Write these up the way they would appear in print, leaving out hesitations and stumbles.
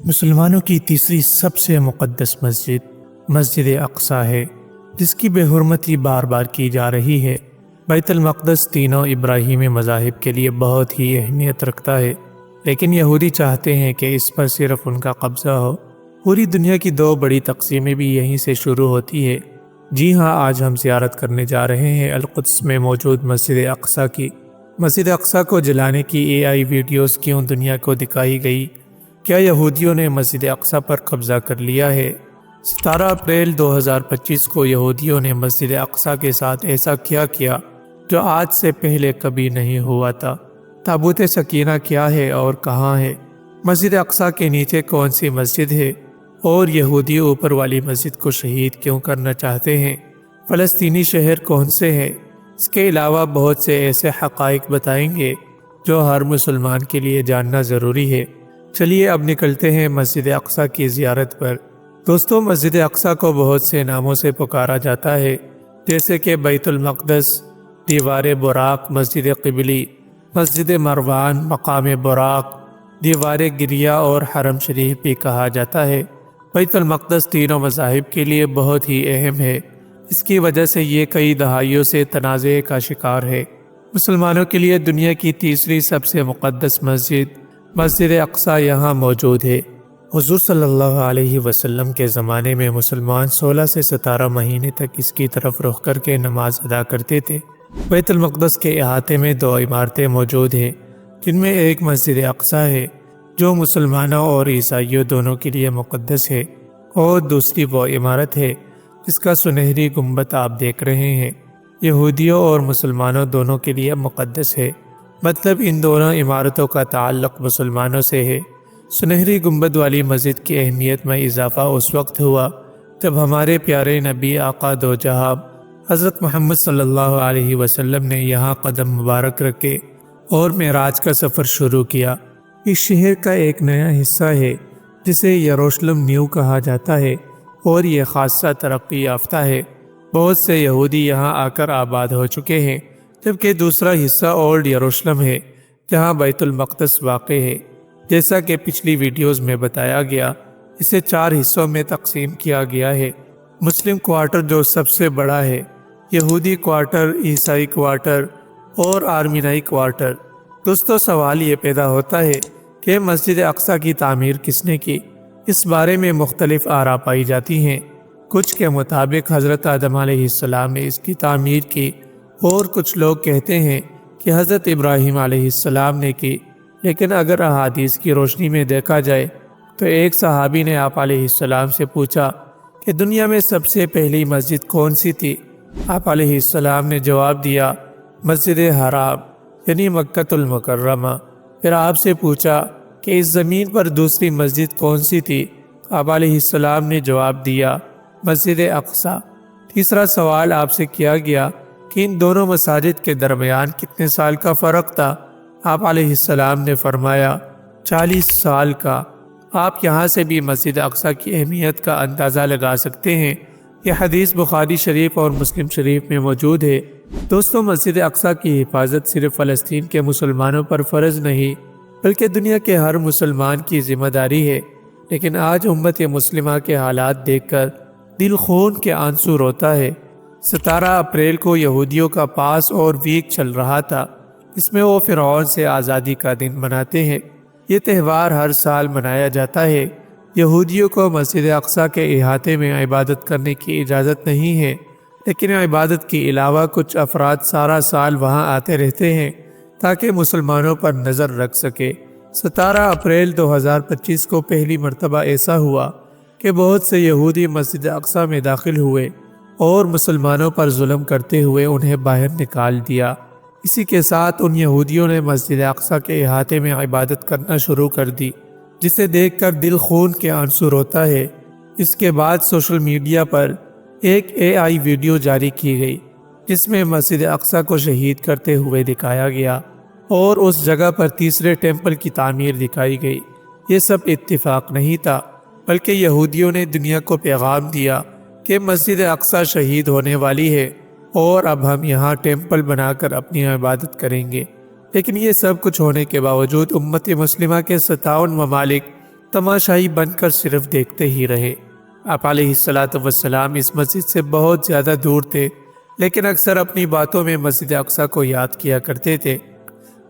مسلمانوں کی تیسری سب سے مقدس مسجد مسجد اقصی ہے، جس کی بے حرمتی بار بار کی جا رہی ہے۔ بیت المقدس تینوں ابراہیمی مذاہب کے لیے بہت ہی اہمیت رکھتا ہے، لیکن یہودی چاہتے ہیں کہ اس پر صرف ان کا قبضہ ہو۔ پوری دنیا کی دو بڑی تقسیمیں بھی یہیں سے شروع ہوتی ہے۔ جی ہاں، آج ہم زیارت کرنے جا رہے ہیں القدس میں موجود مسجد اقصی کی۔ مسجد اقصی کو جلانے کی AI ویڈیوز کیوں دنیا کو دکھائی گئی؟ کیا یہودیوں نے مسجد اقصی پر قبضہ کر لیا ہے؟ 17 اپریل 2025 کو یہودیوں نے مسجد اقصی کے ساتھ ایسا کیا جو آج سے پہلے کبھی نہیں ہوا تھا۔ تابوت سکینہ کیا ہے اور کہاں ہے؟ مسجد اقصی کے نیچے کون سی مسجد ہے؟ اور یہودی اوپر والی مسجد کو شہید کیوں کرنا چاہتے ہیں؟ فلسطینی شہر کون سے ہیں؟ اس کے علاوہ بہت سے ایسے حقائق بتائیں گے جو ہر مسلمان کے لیے جاننا ضروری ہے۔ چلیے اب نکلتے ہیں مسجد اقصی کی زیارت پر۔ دوستو، مسجد اقصی کو بہت سے ناموں سے پکارا جاتا ہے، جیسے کہ بیت المقدس، دیوار براق، مسجد قبلی، مسجد مروان، مقام براق، دیوار گریہ اور حرم شریف بھی کہا جاتا ہے۔ بیت المقدس تینوں مذاہب کے لیے بہت ہی اہم ہے، اس کی وجہ سے یہ کئی دہائیوں سے تنازع کا شکار ہے۔ مسلمانوں کے لیے دنیا کی تیسری سب سے مقدس مسجد اقصی یہاں موجود ہے۔ حضور صلی اللہ علیہ وسلم کے زمانے میں مسلمان 16 سے 17 مہینے تک اس کی طرف رخ کر کے نماز ادا کرتے تھے۔ بیت المقدس کے احاطے میں 2 عمارتیں موجود ہیں، جن میں ایک مسجد اقصی ہے جو مسلمانوں اور عیسائیوں دونوں کے لیے مقدس ہے، اور دوسری وہ عمارت ہے جس کا سنہری گنبد آپ دیکھ رہے ہیں، یہودیوں اور مسلمانوں دونوں کے لیے مقدس ہے۔ مطلب ان دونوں عمارتوں کا تعلق مسلمانوں سے ہے۔ سنہری گنبد والی مسجد کی اہمیت میں اضافہ اس وقت ہوا جب ہمارے پیارے نبی آقا دو جہاں حضرت محمد صلی اللہ علیہ وسلم نے یہاں قدم مبارک رکھے اور معراج کا سفر شروع کیا۔ اس شہر کا ایک نیا حصہ ہے جسے یروشلم نیو کہا جاتا ہے، اور یہ خاصہ ترقی یافتہ ہے۔ بہت سے یہودی یہاں آ کر آباد ہو چکے ہیں، جبکہ دوسرا حصہ اولڈ یروشلم ہے جہاں بیت المقدس واقع ہے۔ جیسا کہ پچھلی ویڈیوز میں بتایا گیا، اسے 4 حصوں میں تقسیم کیا گیا ہے۔ مسلم کوارٹر جو سب سے بڑا ہے، یہودی کوارٹر، عیسائی کوارٹر اور آرمینائی کوارٹر۔ دوستو، سوال یہ پیدا ہوتا ہے کہ مسجد اقصی کی تعمیر کس نے کی؟ اس بارے میں مختلف آراء پائی جاتی ہیں۔ کچھ کے مطابق حضرت آدم علیہ السلام نے اس کی تعمیر کی، اور کچھ لوگ کہتے ہیں کہ حضرت ابراہیم علیہ السلام نے کی۔ لیکن اگر احادیث کی روشنی میں دیکھا جائے تو ایک صحابی نے آپ علیہ السلام سے پوچھا کہ دنیا میں سب سے پہلی مسجد کون سی تھی؟ آپ علیہ السلام نے جواب دیا، مسجد حرام، یعنی مکۃ المکرمہ۔ پھر آپ سے پوچھا کہ اس زمین پر دوسری مسجد کون سی تھی؟ آپ علیہ السلام نے جواب دیا، مسجد اقصی۔ تیسرا سوال آپ سے کیا گیا کہ ان دونوں مساجد کے درمیان کتنے سال کا فرق تھا؟ آپ علیہ السلام نے فرمایا 40 سال کا۔ آپ یہاں سے بھی مسجد اقصی کی اہمیت کا اندازہ لگا سکتے ہیں۔ یہ حدیث بخاری شریف اور مسلم شریف میں موجود ہے۔ دوستو، مسجد اقصی کی حفاظت صرف فلسطین کے مسلمانوں پر فرض نہیں، بلکہ دنیا کے ہر مسلمان کی ذمہ داری ہے۔ لیکن آج امت مسلمہ کے حالات دیکھ کر دل خون کے آنسو روتا ہے۔ 17 اپریل کو یہودیوں کا پاس اور ویک چل رہا تھا، اس میں وہ فرعون سے آزادی کا دن مناتے ہیں۔ یہ تہوار ہر سال منایا جاتا ہے۔ یہودیوں کو مسجد اقصی کے احاطے میں عبادت کرنے کی اجازت نہیں ہے، لیکن عبادت کے علاوہ کچھ افراد سارا سال وہاں آتے رہتے ہیں تاکہ مسلمانوں پر نظر رکھ سکے۔ 17 اپریل 2025 کو پہلی مرتبہ ایسا ہوا کہ بہت سے یہودی مسجد اقصی میں داخل ہوئے اور مسلمانوں پر ظلم کرتے ہوئے انہیں باہر نکال دیا۔ اسی کے ساتھ ان یہودیوں نے مسجد اقصی کے احاطے میں عبادت کرنا شروع کر دی، جسے دیکھ کر دل خون کے آنسو روتا ہے۔ اس کے بعد سوشل میڈیا پر ایک AI ویڈیو جاری کی گئی جس میں مسجد اقصی کو شہید کرتے ہوئے دکھایا گیا اور اس جگہ پر تیسرے ٹیمپل کی تعمیر دکھائی گئی۔ یہ سب اتفاق نہیں تھا، بلکہ یہودیوں نے دنیا کو پیغام دیا کہ مسجد اقصی شہید ہونے والی ہے اور اب ہم یہاں ٹیمپل بنا کر اپنی عبادت کریں گے۔ لیکن یہ سب کچھ ہونے کے باوجود امت مسلمہ کے 57 ممالک تماشائی بن کر صرف دیکھتے ہی رہے۔ آپ علیہ الصلاۃ والسلام اس مسجد سے بہت زیادہ دور تھے، لیکن اکثر اپنی باتوں میں مسجد اقصیٰ کو یاد کیا کرتے تھے۔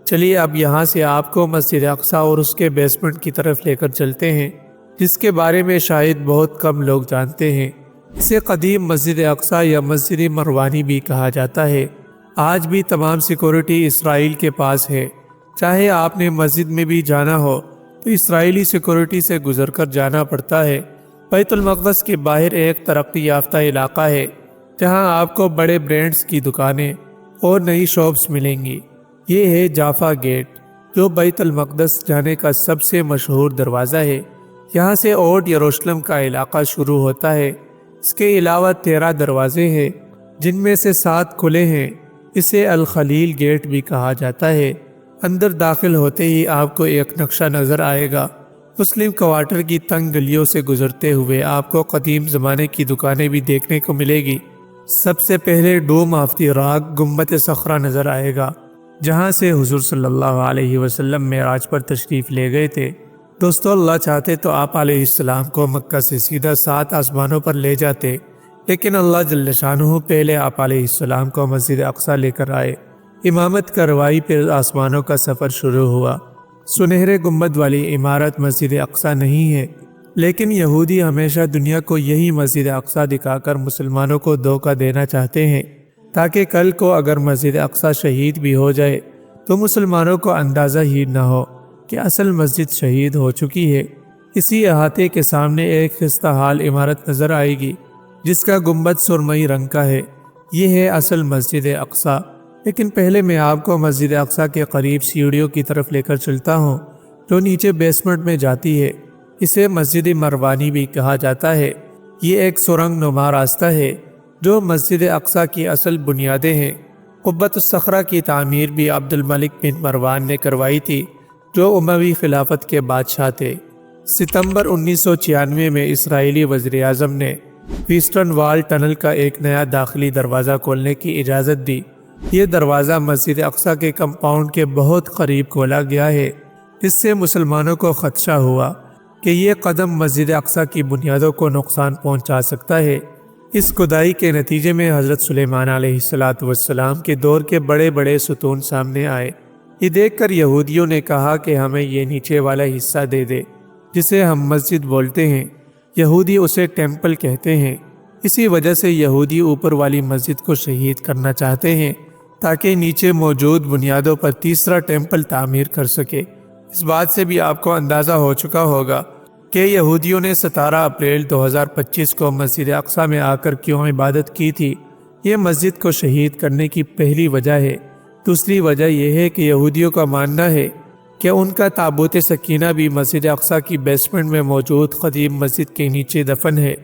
چلیے اب یہاں سے آپ کو مسجد اقصیٰ اور اس کے بیسمنٹ کی طرف لے کر چلتے ہیں، جس کے بارے میں شاید بہت کم لوگ جانتے ہیں۔ اسے قدیم مسجد اقصیٰ یا مسجد مروانی بھی کہا جاتا ہے۔ آج بھی تمام سیکورٹی اسرائیل کے پاس ہے۔ چاہے آپ نے مسجد میں بھی جانا ہو تو اسرائیلی سیکورٹی سے گزر کر جانا پڑتا ہے۔ بیت المقدس کے باہر ایک ترقی یافتہ علاقہ ہے، جہاں آپ کو بڑے برانڈز کی دکانیں اور نئی شاپس ملیں گی۔ یہ ہے جافا گیٹ، جو بیت المقدس جانے کا سب سے مشہور دروازہ ہے۔ یہاں سے اولڈ یروشلم کا علاقہ شروع ہوتا ہے۔ اس کے علاوہ 13 دروازے ہیں، جن میں سے 7 کھلے ہیں۔ اسے الخلیل گیٹ بھی کہا جاتا ہے۔ اندر داخل ہوتے ہی آپ کو ایک نقشہ نظر آئے گا۔ مسلم کوارٹر کی تنگ گلیوں سے گزرتے ہوئے آپ کو قدیم زمانے کی دکانیں بھی دیکھنے کو ملے گی۔ سب سے پہلے ڈوم آف دی راک گنبد صخرہ نظر آئے گا، جہاں سے حضور صلی اللہ علیہ وسلم معراج پر تشریف لے گئے تھے۔ دوستو، اللہ چاہتے تو آپ علیہ السلام کو مکہ سے سیدھا 7 آسمانوں پر لے جاتے، لیکن اللہ جل شانہ پہلے آپ علیہ السلام کو مسجد اقصیٰ لے کر آئے۔ امامت کروائی، پھر آسمانوں کا سفر شروع ہوا۔ سنہرے گنبد والی عمارت مسجد اقصیٰ نہیں ہے، لیکن یہودی ہمیشہ دنیا کو یہی مسجد اقصیٰ دکھا کر مسلمانوں کو دھوکہ دینا چاہتے ہیں، تاکہ کل کو اگر مسجد اقصیٰ شہید بھی ہو جائے تو مسلمانوں کو اندازہ ہی نہ ہو کہ اصل مسجد شہید ہو چکی ہے۔ اسی احاطے کے سامنے ایک خستہ حال عمارت نظر آئے گی، جس کا گنبد سرمئی رنگ کا ہے۔ یہ ہے اصل مسجد اقصیٰ۔ لیکن پہلے میں آپ کو مسجد اقصیٰ کے قریب سیڑھیوں کی طرف لے کر چلتا ہوں، جو نیچے بیسمنٹ میں جاتی ہے۔ اسے مسجد مروانی بھی کہا جاتا ہے۔ یہ ایک سرنگ نما راستہ ہے جو مسجد اقصیٰ کی اصل بنیادیں ہیں۔ قبۃ الصخرہ کی تعمیر بھی عبد الملک بن مروان نے کروائی تھی، جو اموی خلافت کے بادشاہ تھے۔ ستمبر 1996 میں اسرائیلی وزیر اعظم نے ویسٹرن وال ٹنل کا ایک نیا داخلی دروازہ کھولنے کی اجازت دی۔ یہ دروازہ مسجد اقصیٰ کے کمپاؤنڈ کے بہت قریب کھولا گیا ہے۔ اس سے مسلمانوں کو خدشہ ہوا کہ یہ قدم مسجد اقصیٰ کی بنیادوں کو نقصان پہنچا سکتا ہے۔ اس کھدائی کے نتیجے میں حضرت سلیمان علیہ السلام کے دور کے بڑے بڑے ستون سامنے آئے۔ یہ دیکھ کر یہودیوں نے کہا کہ ہمیں یہ نیچے والا حصہ دے دے، جسے ہم مسجد بولتے ہیں۔ یہودی اسے ٹیمپل کہتے ہیں۔ اسی وجہ سے یہودی اوپر والی مسجد کو شہید کرنا چاہتے ہیں، تاکہ نیچے موجود بنیادوں پر تیسرا ٹیمپل تعمیر کر سکے۔ اس بات سے بھی آپ کو اندازہ ہو چکا ہوگا کہ یہودیوں نے 17 اپریل 2025 کو مسجد اقصیٰ میں آ کر کیوں عبادت کی تھی۔ یہ مسجد کو شہید کرنے کی پہلی وجہ ہے۔ دوسری وجہ یہ ہے کہ یہودیوں کا ماننا ہے کہ ان کا تابوت سکینہ بھی مسجد اقصیٰ کی بیسمنٹ میں موجود قدیم مسجد کے نیچے دفن ہے،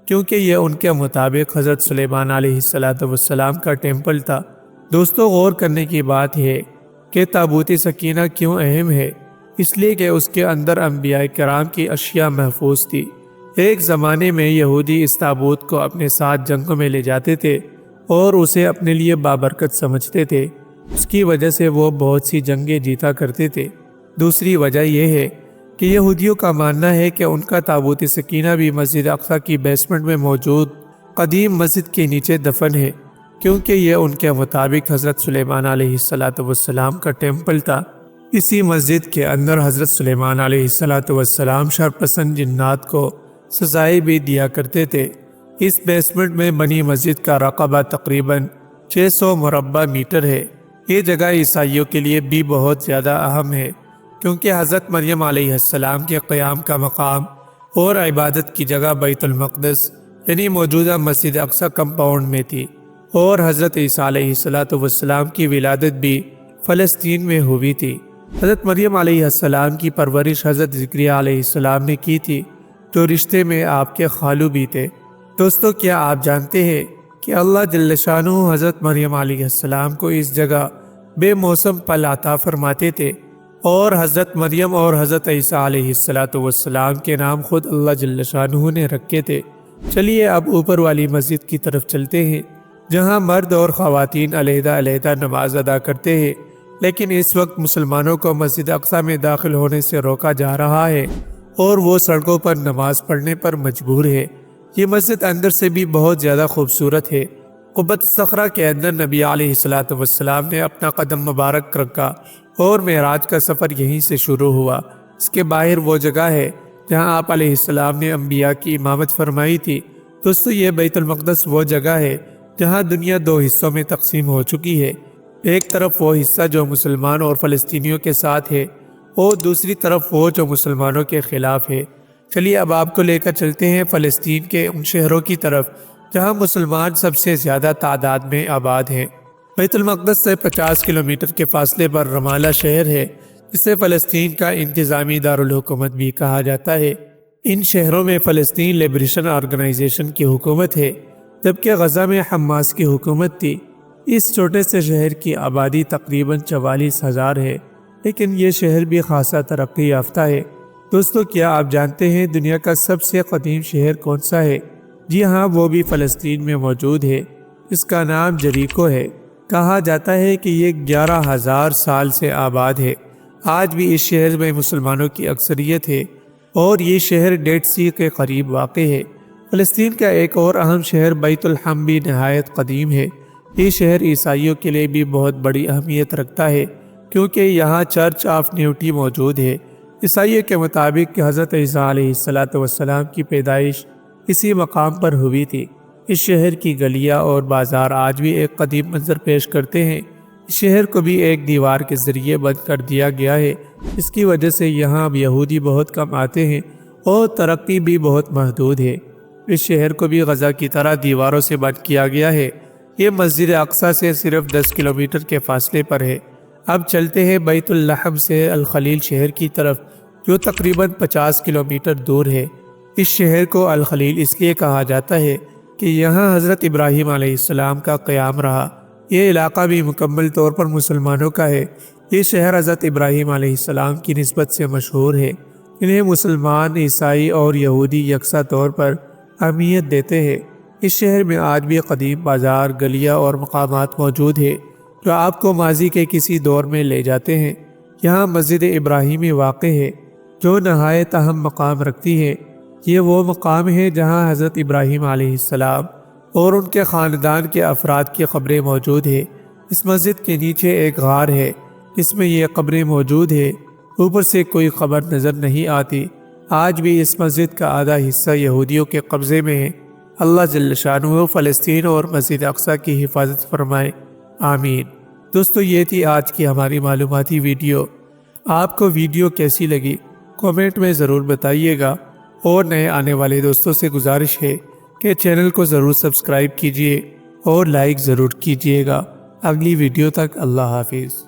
کیونکہ یہ ان کے مطابق حضرت سلیمان علیہ السلام کا ٹیمپل تھا۔ دوستو، غور کرنے کی بات ہے کہ تابوت سکینہ کیوں اہم ہے۔ اس لیے کہ اس کے اندر انبیاء کرام کی اشیاء محفوظ تھی۔ ایک زمانے میں یہودی اس تابوت کو اپنے ساتھ جنگوں میں لے جاتے تھے اور اسے اپنے لیے بابرکت سمجھتے تھے۔ اس کی وجہ سے وہ بہت سی جنگیں جیتا کرتے تھے۔ دوسری وجہ یہ ہے کہ یہودیوں کا ماننا ہے کہ ان کا تابوت سکینہ بھی مسجد اقصیٰ کی بیسمنٹ میں موجود قدیم مسجد کے نیچے دفن ہے، کیونکہ یہ ان کے مطابق حضرت سلیمان علیہ السلام کا ٹیمپل تھا۔ اسی مسجد کے اندر حضرت سلیمان علیہ السلام شرپسند جنات کو سزائیں بھی دیا کرتے تھے۔ اس بیسمنٹ میں بنی مسجد کا رقبہ تقریباً 600 مربع میٹر ہے۔ یہ جگہ عیسائیوں کے لیے بھی بہت زیادہ اہم ہے، کیونکہ حضرت مریم علیہ السلام کے قیام کا مقام اور عبادت کی جگہ بیت المقدس یعنی موجودہ مسجد اقصیٰ کمپاؤنڈ میں تھی، اور حضرت عیسیٰ علیہ السلام کی ولادت بھی فلسطین میں ہوئی تھی۔ حضرت مریم علیہ السلام کی پرورش حضرت زکریا علیہ السلام نے کی تھی، جو رشتے میں آپ کے خالو بھی تھے۔ دوستو، کیا آپ جانتے ہیں کہ اللہ جل شانہ حضرت مریم علیہ السلام کو اس جگہ بے موسم پھل عطا فرماتے تھے، اور حضرت مریم اور حضرت عیسیٰ علیہ السلام کے نام خود اللہ جل شانہ نے رکھے تھے۔ چلیے اب اوپر والی مسجد کی طرف چلتے ہیں، جہاں مرد اور خواتین علیحدہ علیحدہ نماز ادا کرتے ہیں، لیکن اس وقت مسلمانوں کو مسجد اقصیٰ میں داخل ہونے سے روکا جا رہا ہے، اور وہ سڑکوں پر نماز پڑھنے پر مجبور ہے۔ یہ مسجد اندر سے بھی بہت زیادہ خوبصورت ہے۔ قبۃ الصخرہ کے اندر نبی علیہ السلام نے اپنا قدم مبارک رکھا اور معراج کا سفر یہیں سے شروع ہوا۔ اس کے باہر وہ جگہ ہے جہاں آپ علیہ السلام نے انبیاء کی امامت فرمائی تھی۔ دوستو، یہ بیت المقدس وہ جگہ ہے جہاں دنیا دو حصوں میں تقسیم ہو چکی ہے۔ ایک طرف وہ حصہ جو مسلمان اور فلسطینیوں کے ساتھ ہے، اور دوسری طرف وہ جو مسلمانوں کے خلاف ہے۔ چلیے اب آپ کو لے کر چلتے ہیں فلسطین کے ان شہروں کی طرف جہاں مسلمان سب سے زیادہ تعداد میں آباد ہیں۔ بیت المقدس سے 50 کلومیٹر کے فاصلے پر رمالہ شہر ہے، جسے فلسطین کا انتظامی دارالحکومت بھی کہا جاتا ہے۔ ان شہروں میں فلسطین لبریشن آرگنائزیشن کی حکومت ہے، جبکہ غزہ میں حماس کی حکومت تھی۔ اس چھوٹے سے شہر کی آبادی تقریباً 44,000 ہے، لیکن یہ شہر بھی خاصا ترقی یافتہ ہے۔ دوستو، کیا آپ جانتے ہیں دنیا کا سب سے قدیم شہر کون سا ہے؟ جی ہاں، وہ بھی فلسطین میں موجود ہے۔ اس کا نام جریکو ہے۔ کہا جاتا ہے کہ یہ 11,000 سال سے آباد ہے۔ آج بھی اس شہر میں مسلمانوں کی اکثریت ہے اور یہ شہر ڈیڈ سی کے قریب واقع ہے۔ فلسطین کا ایک اور اہم شہر بیت الحم بھی نہایت قدیم ہے۔ یہ شہر عیسائیوں کے لیے بھی بہت بڑی اہمیت رکھتا ہے، کیونکہ یہاں چرچ آف نیوٹی موجود ہے۔ عیسائیوں کے مطابق حضرت عیسیٰ علیہ السلام کی پیدائش اسی مقام پر ہوئی تھی۔ اس شہر کی گلیاں اور بازار آج بھی ایک قدیم منظر پیش کرتے ہیں۔ اس شہر کو بھی ایک دیوار کے ذریعے بند کر دیا گیا ہے، اس کی وجہ سے یہاں اب یہودی بہت کم آتے ہیں اور ترقی بھی بہت محدود ہے۔ اس شہر کو بھی غزہ کی طرح دیواروں سے بند کیا گیا ہے۔ یہ مسجد اقصیٰ سے صرف 10 کلومیٹر کے فاصلے پر ہے۔ اب چلتے ہیں بیت اللحم سے الخلیل شہر کی طرف، جو تقریباً 50 کلومیٹر دور ہے۔ اس شہر کو الخلیل اس لیے کہا جاتا ہے کہ یہاں حضرت ابراہیم علیہ السلام کا قیام رہا۔ یہ علاقہ بھی مکمل طور پر مسلمانوں کا ہے۔ یہ شہر حضرت ابراہیم علیہ السلام کی نسبت سے مشہور ہے۔ انہیں مسلمان، عیسائی اور یہودی یکساں طور پر اہمیت دیتے ہیں۔ اس شہر میں آج بھی قدیم بازار، گلیاں اور مقامات موجود ہیں جو آپ کو ماضی کے کسی دور میں لے جاتے ہیں۔ یہاں مسجد ابراہیمی واقع ہے جو نہایت اہم مقام رکھتی ہے۔ یہ وہ مقام ہے جہاں حضرت ابراہیم علیہ السلام اور ان کے خاندان کے افراد کی قبریں موجود ہیں۔ اس مسجد کے نیچے ایک غار ہے جس میں یہ قبریں موجود ہیں۔ اوپر سے کوئی قبر نظر نہیں آتی۔ آج بھی اس مسجد کا آدھا حصہ یہودیوں کے قبضے میں ہے۔ اللہ جل شانہ فلسطین اور مسجد اقصیٰ کی حفاظت فرمائے، آمین۔ دوستو، یہ تھی آج کی ہماری معلوماتی ویڈیو۔ آپ کو ویڈیو کیسی لگی کامنٹ میں ضرور بتائیے گا، اور نئے آنے والے دوستوں سے گزارش ہے کہ چینل کو ضرور سبسکرائب کیجیے اور لائک ضرور کیجیے گا۔ اگلی ویڈیو تک اللہ حافظ۔